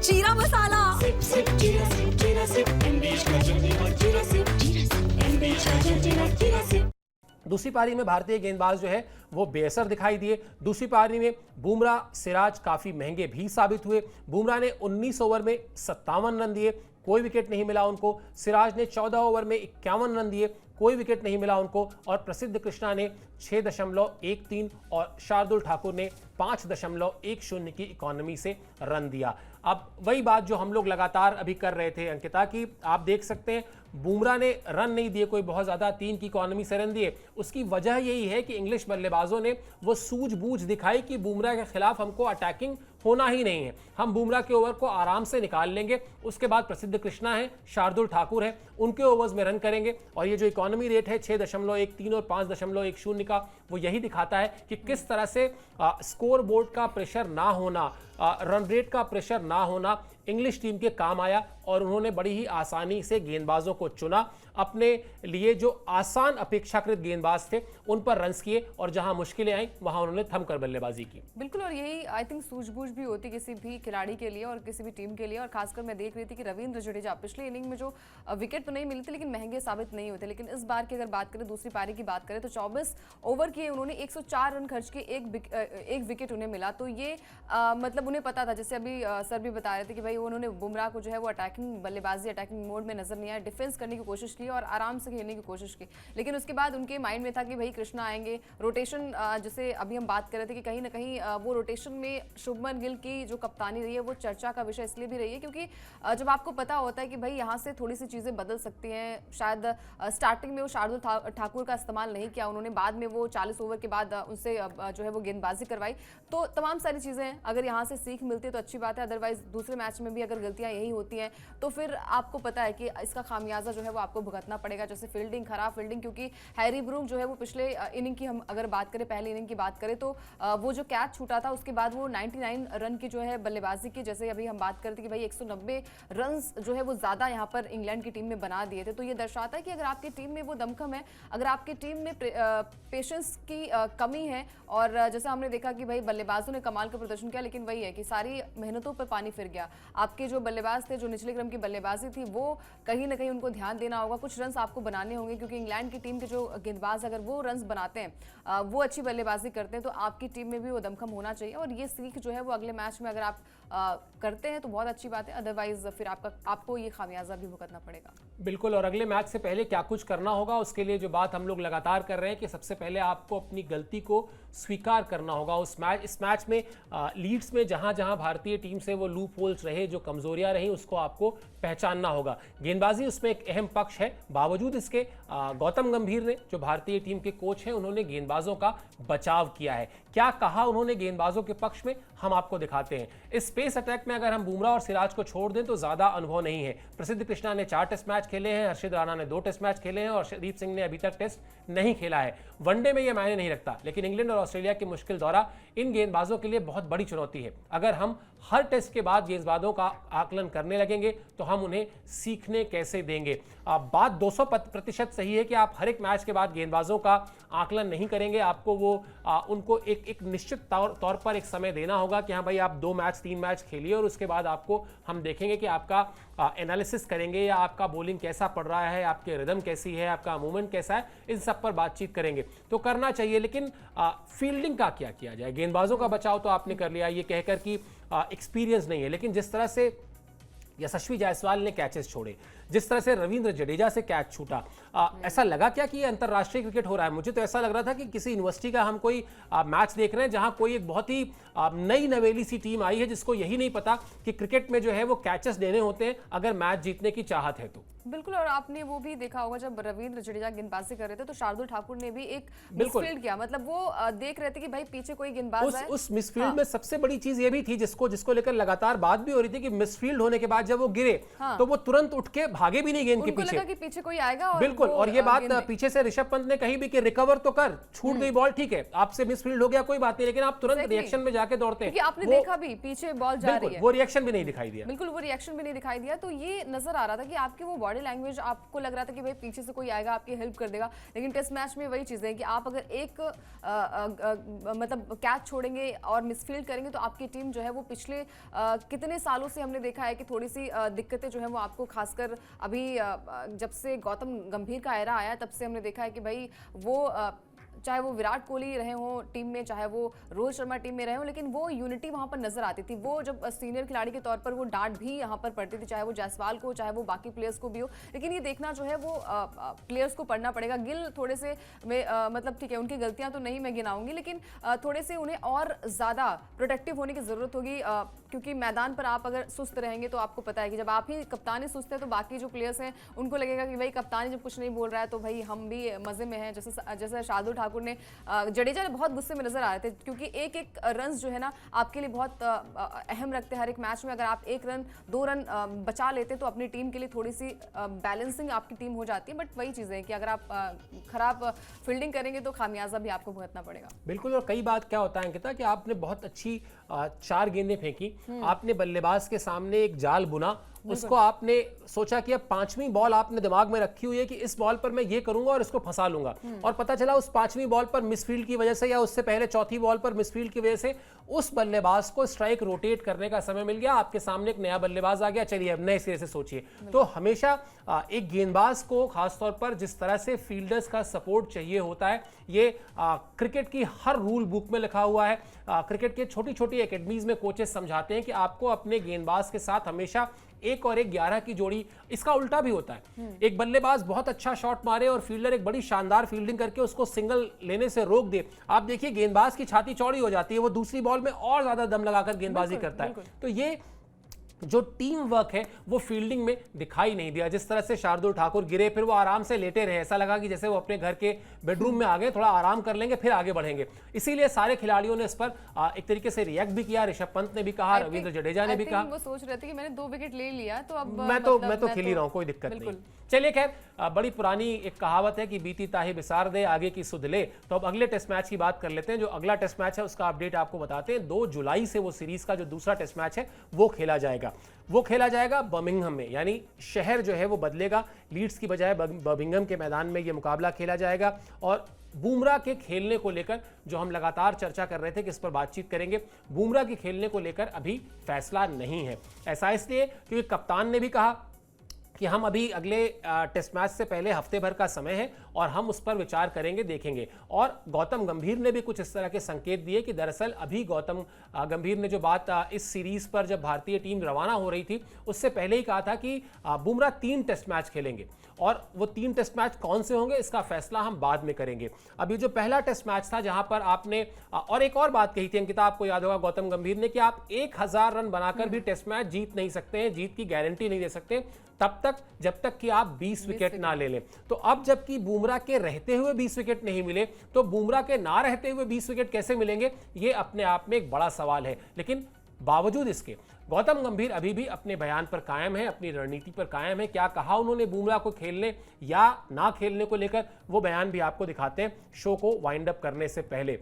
जीरा मसाला। SIP SIP जीरा SIP MBH का जर्नी और जीरा सिप एमबीएच का जीरा सिप। दूसरी पारी में भारतीय गेंदबाज जो है वो बेअसर दिखाई दिए। दूसरी पारी में बुमराह सिराज काफी महंगे भी साबित हुए। बुमराह ने 19 ओवर में 57 रन दिए, कोई विकेट नहीं मिला उनको। सिराज ने 14 ओवर में 51 रन दिए, कोई विकेट नहीं मिला उनको। और प्रसिद्ध कृष्णा ने 6.13 और शार्दुल ठाकुर ने 5.10 की इकोनॉमी से रन दिया। अब वही बात जो हम लोग लगातार अभी कर रहे थे अंकिता की, आप देख सकते हैं बुमराह ने रन नहीं दिए कोई बहुत ज्यादा, 3 की इकोनॉमी से रन दिए। उसकी वजह यही है कि इंग्लिश बल्लेबाजों ने वो सूझबूझ दिखाई कि बुमराह के खिलाफ हमको अटैकिंग होना ही नहीं है, हम बुमराह के ओवर को आराम से निकाल लेंगे। उसके बाद प्रसिद्ध कृष्णा है, शार्दुल ठाकुर है, उनके ओवर्स में रन करेंगे। और ये जो इकोनॉमी रेट है 6.13 और 5.10 का, वो यही दिखाता है कि किस तरह से स्कोर बोर्ड का प्रेशर ना होना, रन रेट का प्रेशर ना होना इंग्लिश टीम के काम आया। और उन्होंने बड़ी ही आसानी से गेंदबाजों को चुना, अपने लिए जो आसान अपेक्षाकृत गेंदबाज थे उन पर रन्स किए, और जहां मुश्किलें आई वहां उन्होंने थमकर बल्लेबाजी की। बिल्कुल, और यही आई थिंक सूझबूझ भी होती किसी भी खिलाड़ी के लिए और किसी भी टीम के लिए। और खासकर मैं देख रही थी कि रविंद्र जडेजा पिछले इनिंग में जो विकेट तो नहीं मिली थी लेकिन महंगे साबित नहीं होते, लेकिन इस बार की अगर बात करें, दूसरी पारी की बात करें, तो 24 ओवर किए उन्होंने, 104 रन खर्च किए, एक विकेट उन्हें मिला। तो ये मतलब उन्हें पता था, जैसे अभी सर भी बता रहे थे कि भाई उन्होंने बुमराह को जो है वो अटैकिंग बल्लेबाजी, अटैकिंग मोड में नजर नहीं आया, डिफेंस करने की कोशिश की और आराम से खेलने की कोशिश की। लेकिन उसके बाद उनके माइंड में था कि भाई कृष्णा आएंगे, रोटेशन, जैसे अभी हम बात कर रहे थे कि कहीं ना कहीं वो रोटेशन में शुभमन गिल की जो कप्तानी रही है वो चर्चा का विषय इसलिए भी रही है क्योंकि जब आपको पता होता है कि भाई यहाँ से थोड़ी सी चीजें बदल सकती हैं, शायद स्टार्टिंग में वो शार्दुल ठाकुर का इस्तेमाल नहीं किया उन्होंने, बाद में वो 40 ओवर के बाद उनसे जो है वो गेंदबाजी करवाई। तो तमाम सारी चीजें हैं, अगर यहाँ से सीख मिलती है तो अच्छी बात है, अदरवाइज दूसरे मैच में भी अगर गलतियां यही होती हैं तो फिर आपको पता है कि इसका खामियाजा जो है वो आपको भुगतना पड़ेगा। जैसे फील्डिंग, खराब फील्डिंग, क्योंकि हैरी ब्रूक जो है वो पिछले इनिंग की हम अगर बात करें, पहली इनिंग की बात करें तो वो जो कैच छूटा था उसके बाद वो 99 रन की जो है बल्लेबाजी की, जैसे अभी हम बात करते कि भाई 190 रन जो है वो ज्यादा यहाँ पर इंग्लैंड की टीम में बना दिए थे। तो ये दर्शाता है कि अगर आपकी टीम में वो दमखम है, अगर आपकी टीम में पेशेंस की कमी है, और जैसा हमने देखा कि भाई बल्लेबाजों ने कमाल का प्रदर्शन किया, लेकिन वही है कि सारी मेहनतों पर पानी फिर गया। आपके जो बल्लेबाज थे, जो निचले क्रम की बल्लेबाजी थी, वो कहीं ना कहीं उनको ध्यान देना होगा, कुछ रन्स आपको बनाने होंगे, क्योंकि इंग्लैंड की टीम के जो गेंदबाज अगर वो रन्स बनाते हैं, वो अच्छी बल्लेबाजी करते हैं, तो आपकी टीम में भी वो दमखम होना चाहिए। और ये सीख जो है वो अगले मैच में अगर आप करते हैं तो बहुत अच्छी बात है, अदरवाइज फिर आपको ये खामियाजा भी भुगतना पड़ेगा। बिल्कुल, और अगले मैच से पहले क्या कुछ करना होगा, उसके लिए जो बात हम लोग लगातार कर रहे हैं कि सबसे पहले आपको अपनी गलती को स्वीकार करना होगा। इस मैच में लीड्स में जहां जहां भारतीय टीम से वो लूप होल्स रहे, जो कमजोरियां रही, उसको आपको पहचानना होगा। गेंदबाजी उसमें एक अहम पक्ष है, बावजूद इसके गौतम गंभीर ने, जो भारतीय टीम के कोच हैं, उन्होंने गेंदबाजों का बचाव किया है। क्या कहा उन्होंने गेंदबाजों के पक्ष में, हम आपको दिखाते हैं। इस स्पेस अटैक में अगर हम बुमराह और सिराज को छोड़ दें तो ज्यादा अनुभव नहीं है। प्रसिद्ध कृष्णा ने 4 टेस्ट मैच खेले हैं, हर्षित राणा ने 2 टेस्ट मैच खेले हैं और शरीफ सिंह ने अभी तक टेस्ट नहीं खेला है। वनडे में यह मायने नहीं रखता, लेकिन इंग्लैंड और ऑस्ट्रेलिया की मुश्किल दौरा इन गेंदबाजों के लिए बहुत बड़ी चुनौती है। अगर हम हर टेस्ट के बाद गेंदबाजों का आकलन करने लगेंगे तो हम उन्हें सीखने कैसे देंगे। बात 200% सही है कि आप हर एक मैच के बाद गेंदबाजों का आकलन नहीं करेंगे, आपको वो उनको एक निश्चित तौर पर एक समय देना होगा कि हाँ भाई आप 2 मैच 3 मैच खेलिए, और उसके बाद आपको हम देखेंगे कि आपका एनालिसिस करेंगे, या आपका बॉलिंग कैसा पड़ रहा है, आपके रिदम कैसी है, आपका मूवमेंट कैसा है, इन सब पर बातचीत करेंगे। तो करना चाहिए, लेकिन फील्डिंग का क्या किया जाए। गेंदबाजों का बचाव तो आपने कर लिया, ये कहकर कि एक्सपीरियंस नहीं है, लेकिन जिस तरह से यशस्वी जायसवाल ने कैचेस छोड़े, जिस तरह से रविंद्र जडेजा से कैच छूटा, ऐसा लगा क्या कि ये अंतर्राष्ट्रीय क्रिकेट हो रहा है। मुझे तो ऐसा लग रहा था कि किसी यूनिवर्सिटी का हम कोई मैच देख रहे हैं, जहां कोई एक बहुत ही नई नवेली सी टीम आई है जिसको यही नहीं पता कि क्रिकेट में जो है वो कैचेस देने होते हैं अगर मैच जीतने की चाहत है तो। बिल्कुल, और आपने वो भी देखा होगा जब रविंद्र जडेजा गेंदबाजी कर रहे थे तो शार्दुल ठाकुर ने भी एक मिसफील्ड किया, मतलब वो देख रहे थे कि भाई पीछे कोई गेंदबाज है। उस मिसफील्ड में सबसे बड़ी चीज ये भी थी जिसको लेकर लगातार बात भी हो रही थी कि मिसफील्ड होने के बाद जब वो गिरे तो वो तुरंत उठ के भागे भी नहीं गेंद के पीछे, लगा कि पीछे कोई आएगा। बिल्कुल, और ये बात पीछे से ऋषभ पंत ने कही भी कि रिकवर तो कर, छूट गई बॉल, ठीक है आपसे मिसफील्ड हो गया कोई बात नहीं, लेकिन आप तुरंत रिएक्शन में जाके दौड़ते हैं। आपने देखा भी पीछे बॉल जा रही है, वो रिएक्शन भी नहीं दिखाई दिया। बिल्कुल, वो रिएक्शन भी नहीं दिखाई दिया। तो ये नजर आ रहा था कि आपकी वो बॉडी बॉडी लैंग्वेज आपको लग रहा था कि भाई पीछे से कोई आएगा आपकी हेल्प कर देगा, लेकिन टेस्ट मैच में वही चीज़ें हैं कि आप अगर एक मतलब कैच छोड़ेंगे और मिसफील्ड करेंगे तो आपकी टीम जो है वो पिछले कितने सालों से हमने देखा है कि थोड़ी सी दिक्कतें जो है वो आपको खासकर अभी जब से गौतम गंभीर का एरा आया तब से हमने देखा है कि भाई वो चाहे वो विराट कोहली रहे हों टीम में, चाहे वो रोहित शर्मा टीम में रहे हों, लेकिन वो यूनिटी वहाँ पर नजर आती थी। वो जब सीनियर खिलाड़ी के तौर पर वो डांट भी यहाँ पर पड़ती थी, चाहे वो जायसवाल को, चाहे वो बाकी प्लेयर्स को भी हो। लेकिन ये देखना जो है वो प्लेयर्स को पढ़ना पड़ेगा। गिल थोड़े से मतलब ठीक है, उनकी गलतियाँ तो नहीं मैं गिनाऊंगी, लेकिन थोड़े से उन्हें और ज़्यादा प्रोटेक्टिव होने की ज़रूरत होगी, क्योंकि मैदान पर आप अगर सुस्त रहेंगे तो आपको पता है कि जब आप ही कप्तानी सुस्त है तो बाकी जो प्लेयर्स हैं उनको लगेगा कि भाई कप्तानी जब कुछ नहीं बोल रहा है तो भाई हम भी मज़े में हैं। जैसे शार्दुल ठाकुर ने, जडेजा ने बहुत गुस्से में नजर आ रहे थे, क्योंकि एक एक रन जो है ना आपके लिए बहुत अहम रखते हैं हर एक मैच में। अगर आप 1 रन 2 रन बचा लेते तो अपनी टीम के लिए थोड़ी सी बैलेंसिंग आपकी टीम हो जाती है। बट वही चीज़ें हैं कि अगर आप खराब फील्डिंग करेंगे तो खामियाजा भी आपको भुगतना पड़ेगा। बिल्कुल। और कई बात क्या होता है अंकिता कि आपने बहुत अच्छी 4 गेंदें फेंकी, आपने बल्लेबाज के सामने एक जाल बुना, उसको आपने सोचा कि अब 5वीं बॉल आपने दिमाग में रखी हुई है कि इस बॉल पर मैं ये करूंगा और इसको फंसा लूंगा, और पता चला उस 5वीं बॉल पर मिसफील्ड की वजह से या उससे पहले चौथी बॉल पर मिसफील्ड की वजह से उस बल्लेबाज को स्ट्राइक रोटेट करने का समय मिल गया, आपके सामने एक नया बल्लेबाज आ गया, चलिए अब नए सिरे से सोचिए। तो हमेशा एक गेंदबाज को खासतौर पर जिस तरह से फील्डर्स का सपोर्ट चाहिए होता है, ये क्रिकेट की हर रूल बुक में लिखा हुआ है। क्रिकेट के छोटी छोटी एकेडमीज में कोचेस समझाते हैं कि आपको अपने गेंदबाज के साथ हमेशा 1 और 1 11 की जोड़ी, इसका उल्टा भी होता है। एक बल्लेबाज बहुत अच्छा शॉट मारे और फील्डर एक बड़ी शानदार फील्डिंग करके उसको सिंगल लेने से रोक दे, आप देखिए गेंदबाज की छाती चौड़ी हो जाती है, वो दूसरी बॉल में और ज्यादा दम लगाकर गेंदबाजी करता है। तो ये जो टीम वर्क है वो फील्डिंग में दिखाई नहीं दिया। जिस तरह से शार्दुल ठाकुर गिरे, फिर वो आराम से लेटे रहे, ऐसा लगा कि जैसे वो अपने घर के बेडरूम में आ गए, थोड़ा आराम कर लेंगे फिर आगे बढ़ेंगे। इसीलिए सारे खिलाड़ियों ने इस पर एक तरीके से रिएक्ट भी किया। ऋषभ पंत ने भी कहा, रविंद्र जडेजा ने भी कहा। वो सोच रहे थे कि मैंने 2 विकेट ले लिया तो अब मैं तो खेल ही रहा हूं, कोई दिक्कत नहीं। चलिए खैर, बड़ी पुरानी एक कहावत है कि बीती ताही बिसार दे आगे की सुध ले। तो अब अगले टेस्ट मैच की बात कर लेते हैं। जो अगला टेस्ट मैच है उसका अपडेट आपको बताते हैं। 2 जुलाई से वो सीरीज का जो दूसरा टेस्ट मैच है वो खेला जाएगा बर्मिंघम में, यानी शहर जो है वो बदलेगा। लीड्स की बजाय बर्मिंघम के मैदान में ये मुकाबला खेला जाएगा। और बुमराह के खेलने को लेकर जो हम लगातार चर्चा कर रहे थे कि इस पर बातचीत करेंगे, बुमराह के खेलने को लेकर अभी फैसला नहीं है। ऐसा इसलिए क्योंकि कप्तान ने भी कहा कि हम अभी अगले टेस्ट मैच से पहले हफ्ते भर का समय है और हम उस पर विचार करेंगे, देखेंगे। और गौतम गंभीर ने भी कुछ इस तरह के संकेत दिए कि दरअसल अभी गौतम गंभीर ने जो बात इस सीरीज पर जब भारतीय टीम रवाना हो रही थी उससे पहले ही कहा था कि बुमराह 3 टेस्ट मैच खेलेंगे, और वो 3 टेस्ट मैच कौन से होंगे इसका फैसला हम बाद में करेंगे। अभी जो पहला टेस्ट मैच था जहां पर आपने और एक और बात कही थी अंकिता, आपको याद होगा गौतम गंभीर ने, कि आप 1000 रन बनाकर भी टेस्ट मैच जीत नहीं सकते हैं, जीत की गारंटी नहीं दे सकते तब तक जब तक कि आप 20 विकेट ना ले लें। तो अब जबकि बुमराह के रहते हुए 20 विकेट नहीं मिले, तो बुमराह के ना रहते हुए 20 विकेट कैसे मिलेंगे, ये अपने आप में एक बड़ा सवाल है। लेकिन बावजूद इसके गौतम गंभीर अभी भी अपने बयान पर कायम है, अपनी रणनीति पर कायम है। क्या कहा उन्होंने बुमराह को खेलने या ना खेलने को लेकर, वो बयान भी आपको दिखाते हैं शो को वाइंड अप करने से पहले।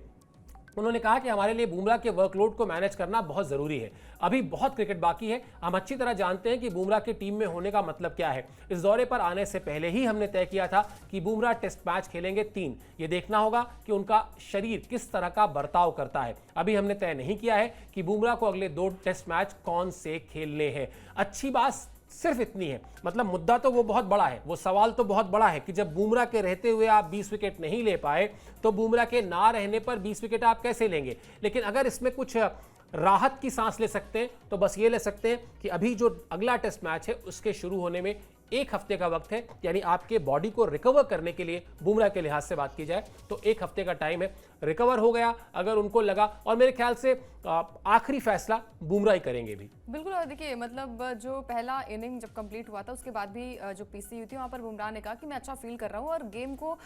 उन्होंने कहा कि हमारे लिए बुमराह के वर्कलोड को मैनेज करना बहुत जरूरी है, अभी बहुत क्रिकेट बाकी है। हम अच्छी तरह जानते हैं कि बुमराह की टीम में होने का मतलब क्या है। इस दौरे पर आने से पहले ही हमने तय किया था कि बुमराह टेस्ट मैच खेलेंगे 3। ये देखना होगा कि उनका शरीर किस तरह का बर्ताव करता है। अभी हमने तय नहीं किया है कि बुमराह को अगले 2 टेस्ट मैच कौन से खेलने हैं। अच्छी बात सिर्फ इतनी है, मतलब मुद्दा तो वो बहुत बड़ा है, वो सवाल तो बहुत बड़ा है कि जब बुमराह के रहते हुए आप 20 विकेट नहीं ले पाए तो बुमराह के ना रहने पर 20 विकेट आप कैसे लेंगे। लेकिन अगर इसमें कुछ राहत की सांस ले सकते हैं तो बस ये ले सकते हैं कि अभी जो अगला टेस्ट मैच है उसके शुरू होने में 1 हफ्ते का वक्त है, यानी आपके बॉडी को रिकवर करने के लिए बुमराह के लिहाज से बात की जाए तो 1 हफ्ते का टाइम है। रिकवर हो गया अगर उनको लगा, और मेरे ख्याल से आखिरी फैसला बुमराह ही करेंगे भी। बिल्कुल। और देखिए मतलब जो पहला इनिंग जब कंप्लीट हुआ था उसके बाद भी जो पीसी हुई थी वहाँ पर बुमराह ने कहा कि मैं अच्छा फील कर रहा हूँ और गेम को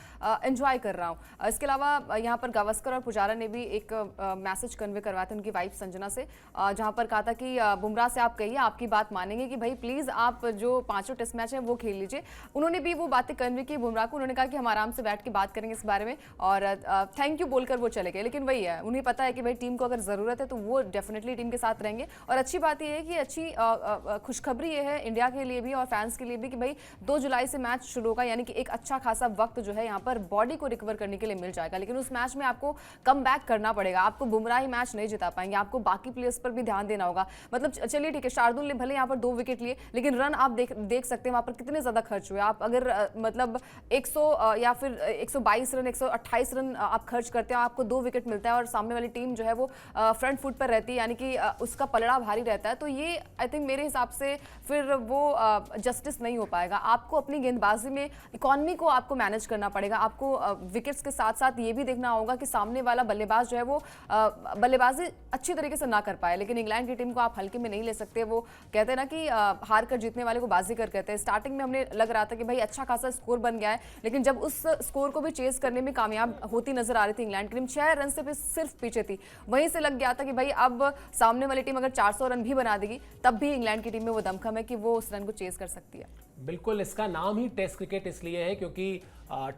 एंजॉय कर रहा हूँ। इसके अलावा यहाँ पर गावस्कर और पुजारा ने भी एक मैसेज कन्वे करवाया था उनकी वाइफ संजना से, जहाँ पर कहा था कि बुमराह से आप कहिए, आपकी बात मानेंगे कि भाई प्लीज़ आप जो 5 टेस्ट मैच मैच है वो खेल लीजिए। उन्होंने भी वो बातें कन्वे की बुमराह को, उन्होंने कहा कि हम आराम से बैठ के बात करेंगे इस बारे में, और थैंक यू बोलकर वो चले गए। लेकिन वही है, उन्हें पता है कि भाई टीम को अगर ज़रूरत है तो वो डेफिनेटली टीम के साथ रहेंगे। और अच्छी बात यह है कि अच्छी खुशखबरी ये है इंडिया के लिए भी और फैंस के लिए भी कि भाई 2 जुलाई से मैच शुरू होगा, यानी कि एक अच्छा खासा वक्त जो है यहाँ पर बॉडी को रिकवर करने के लिए मिल जाएगा। लेकिन उस मैच में आपको कम बैक करना पड़ेगा, आपको बुमराह ही मैच नहीं जिता पाएंगे, आपको बाकी प्लेयर्स पर भी ध्यान देना होगा। मतलब चलिए ठीक है, शार्दुल ने भले यहाँ पर 2 विकेट लिए, लेकिन रन आप देख सकते हैं वहाँ पर कितने ज़्यादा खर्च हुए। आप अगर मतलब 100 या फिर 122 रन 128 रन आप खर्च करते हैं, आपको 2 विकेट मिलता है और सामने वाली टीम जो है वो फ्रंट फुट पर रहती है, यानी कि उसका पलड़ा भारी रहता है। तो ये आई थिंक मेरे हिसाब से फिर वो जस्टिस नहीं हो पाएगा। आपको अपनी गेंदबाजी में इकॉनमी को आपको मैनेज करना पड़ेगा। आपको विकेट्स के साथ साथ ये भी देखना होगा कि सामने वाला बल्लेबाज जो है वो बल्लेबाजी अच्छी तरीके से ना कर पाए। लेकिन इंग्लैंड की टीम को आप हल्के में नहीं ले सकते। वो कहते हैं ना कि हार कर जीतने वाले को बाजीगर कहते हैं। स्टार्टिंग में हमने लग रहा था कि भाई अच्छा खासा स्कोर बन गया है, लेकिन जब उस स्कोर को भी चेस करने में कामयाब होती नजर आ रही थी इंग्लैंड की टीम, 6 रन से सिर्फ पीछे थी, वहीं से लग गया था कि भाई अब सामने वाली टीम अगर 400 रन भी बना देगी तब भी इंग्लैंड की टीम में वो दमखम है कि वो उस रन को चेस कर सकती है। बिल्कुल, इसका नाम ही टेस्ट क्रिकेट इसलिए है क्योंकि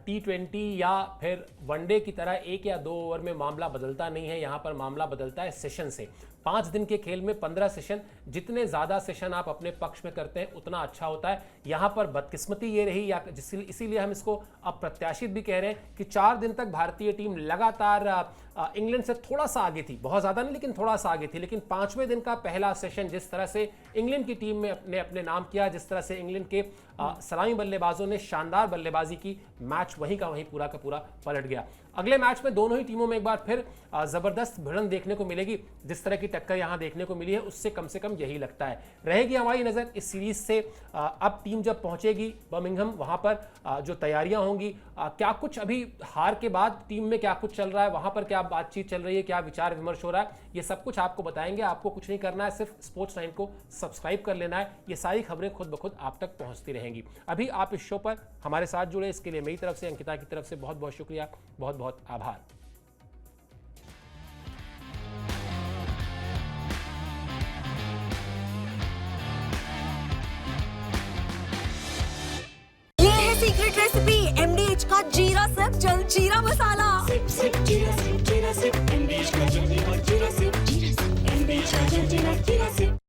T20 या फिर वनडे की तरह 1 या 2 ओवर में मामला बदलता नहीं है। यहाँ पर मामला बदलता है सेशन से। 5 दिन के खेल में 15 सेशन, जितने ज़्यादा सेशन आप अपने पक्ष में करते हैं उतना अच्छा होता है। यहाँ पर बदकिस्मती ये रही, या इसीलिए हम इसको अप्रत्याशित भी कह रहे हैं कि 4 दिन तक भारतीय टीम लगातार इंग्लैंड से थोड़ा सा आगे थी, बहुत ज़्यादा नहीं लेकिन थोड़ा सा आगे थी। लेकिन 5वें दिन का पहला सेशन जिस तरह से इंग्लैंड की टीम ने अपने नाम किया, जिस तरह से इंग्लैंड के सलामी बल्लेबाजों ने शानदार बल्लेबाजी की, मैच वहीं का वहीं पूरा का पूरा पलट गया। अगले मैच में दोनों ही टीमों में एक बार फिर जबरदस्त भिड़ंत देखने को मिलेगी। जिस तरह की टक्कर यहां देखने को मिली है उससे कम से कम यही लगता है। रहेगी हमारी नजर इस सीरीज से। अब टीम जब पहुंचेगी बर्मिंघम, वहां पर जो तैयारियां होंगी, क्या कुछ अभी हार के बाद टीम में क्या कुछ चल रहा है, वहां पर क्या बातचीत चल रही है, क्या विचार विमर्श हो रहा है, ये सब कुछ आपको बताएंगे। आपको कुछ नहीं करना है, सिर्फ स्पोर्ट्स 9 को सब्सक्राइब कर लेना है। ये सारी खबरें खुद ब खुद आप तक पहुंचती रहेंगी। अभी आप इस शो पर हमारे साथ जुड़े, इसके लिए मेरी तरफ से, अंकिता की तरफ से बहुत बहुत शुक्रिया, बहुत बहुत आभार। ये है सीक्रेट रेसिपी MDH का जीरा सिप जल जीरा मसाला। सिप सिप जीरा सिप MDH का जल्दी और जीरा सिप MDH का जल्दी और जीरा सिप।